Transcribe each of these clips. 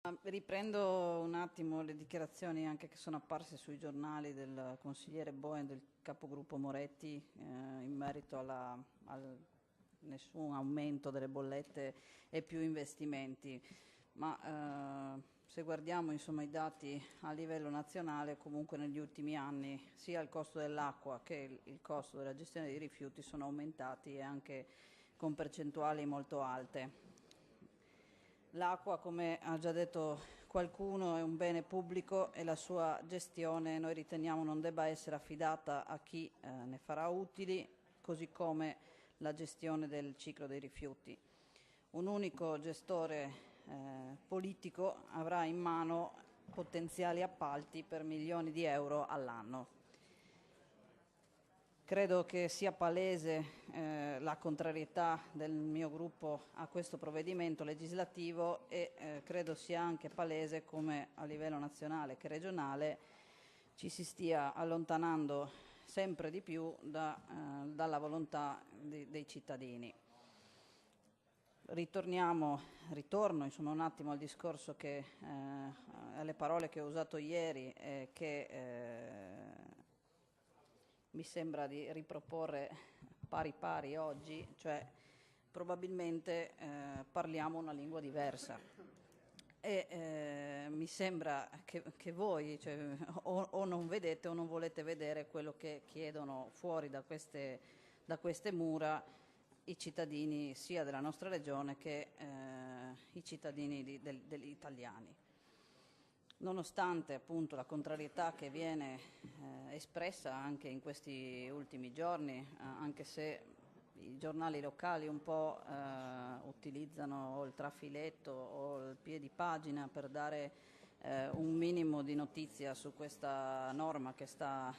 Riprendo un attimo le dichiarazioni anche che sono apparse sui giornali del consigliere Boe e del capogruppo Moretti in merito al nessun aumento delle bollette e più investimenti. Ma se guardiamo insomma, i dati a livello nazionale, comunque negli ultimi anni sia il costo dell'acqua che il costo della gestione dei rifiuti sono aumentati e anche con percentuali molto alte. L'acqua, come ha già detto qualcuno, è un bene pubblico e la sua gestione noi riteniamo non debba essere affidata a chi ne farà utili, così come la gestione del ciclo dei rifiuti. Un unico gestore politico avrà in mano potenziali appalti per milioni di euro all'anno. Credo che sia palese la contrarietà del mio gruppo a questo provvedimento legislativo e credo sia anche palese come a livello nazionale che regionale ci si stia allontanando sempre di più dalla volontà dei cittadini. Ritorno insomma, un attimo al discorso alle parole che ho usato ieri che mi sembra di riproporre pari pari oggi, cioè probabilmente parliamo una lingua diversa e mi sembra che voi cioè, o non vedete o non volete vedere quello che chiedono fuori da queste mura i cittadini sia della nostra regione che i cittadini degli italiani. Nonostante appunto la contrarietà che viene espressa anche in questi ultimi giorni, anche se i giornali locali un po' utilizzano il trafiletto o il piedipagina per dare un minimo di notizia su questa norma che sta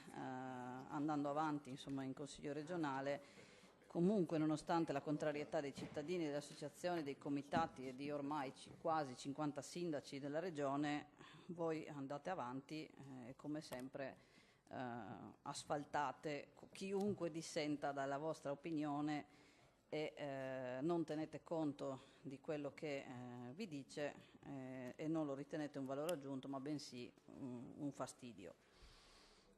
andando avanti insomma, in Consiglio regionale. Comunque, nonostante la contrarietà dei cittadini, delle associazioni, dei comitati e di ormai quasi 50 sindaci della Regione, voi andate avanti e come sempre asfaltate chiunque dissenta dalla vostra opinione e non tenete conto di quello che vi dice e non lo ritenete un valore aggiunto, ma bensì un fastidio.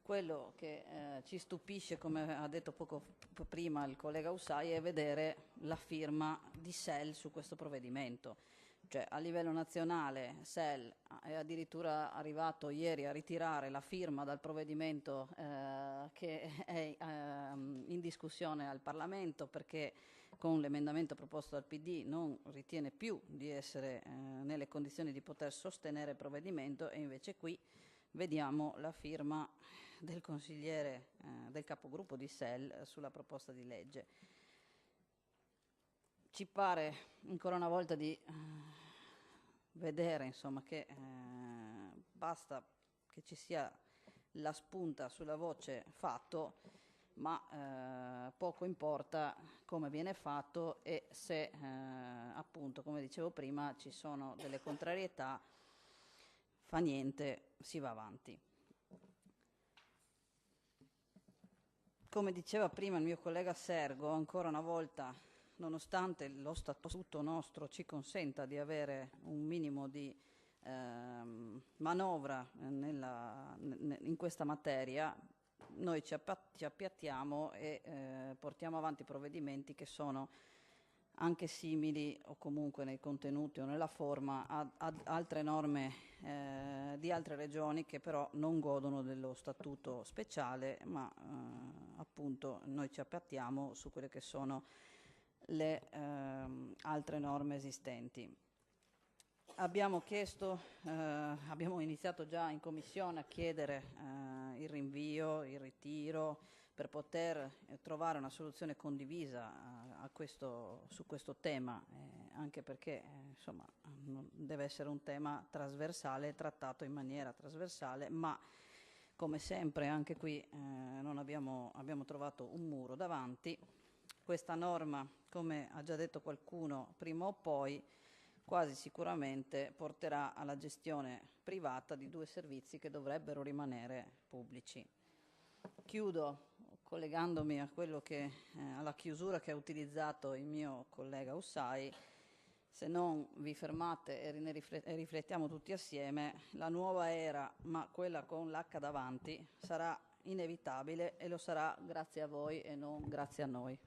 Quello che ci stupisce, come ha detto poco prima il collega Ussai, è vedere la firma di SEL su questo provvedimento. Cioè, a livello nazionale SEL è addirittura arrivato ieri a ritirare la firma dal provvedimento che è in discussione al Parlamento perché con l'emendamento proposto dal PD non ritiene più di essere nelle condizioni di poter sostenere il provvedimento e invece qui vediamo la firma del consigliere del capogruppo di SEL sulla proposta di legge. Ci pare ancora una volta di vedere insomma, che basta che ci sia la spunta sulla voce fatto, ma poco importa come viene fatto e se appunto, come dicevo prima, ci sono delle contrarietà, fa niente, si va avanti. Come diceva prima il mio collega Sergo, ancora una volta, nonostante lo statuto nostro ci consenta di avere un minimo di manovra in questa materia, noi ci appiattiamo e portiamo avanti provvedimenti che sono anche simili o comunque nei contenuti o nella forma ad altre norme di altre regioni che però non godono dello statuto speciale, ma appunto noi ci appiattiamo su quelle che sono le altre norme esistenti. Abbiamo iniziato già in Commissione a chiedere il rinvio, il ritiro, per poter trovare una soluzione condivisa su questo tema, anche perché insomma, deve essere un tema trasversale, trattato in maniera trasversale, ma come sempre anche qui abbiamo trovato un muro davanti. Questa norma, come ha già detto qualcuno, prima o poi quasi sicuramente porterà alla gestione privata di due servizi che dovrebbero rimanere pubblici. Chiudo collegandomi a quello alla chiusura che ha utilizzato il mio collega Ussai, se non vi fermate e e riflettiamo tutti assieme, la nuova era, ma quella con l'H davanti, sarà inevitabile e lo sarà grazie a voi e non grazie a noi.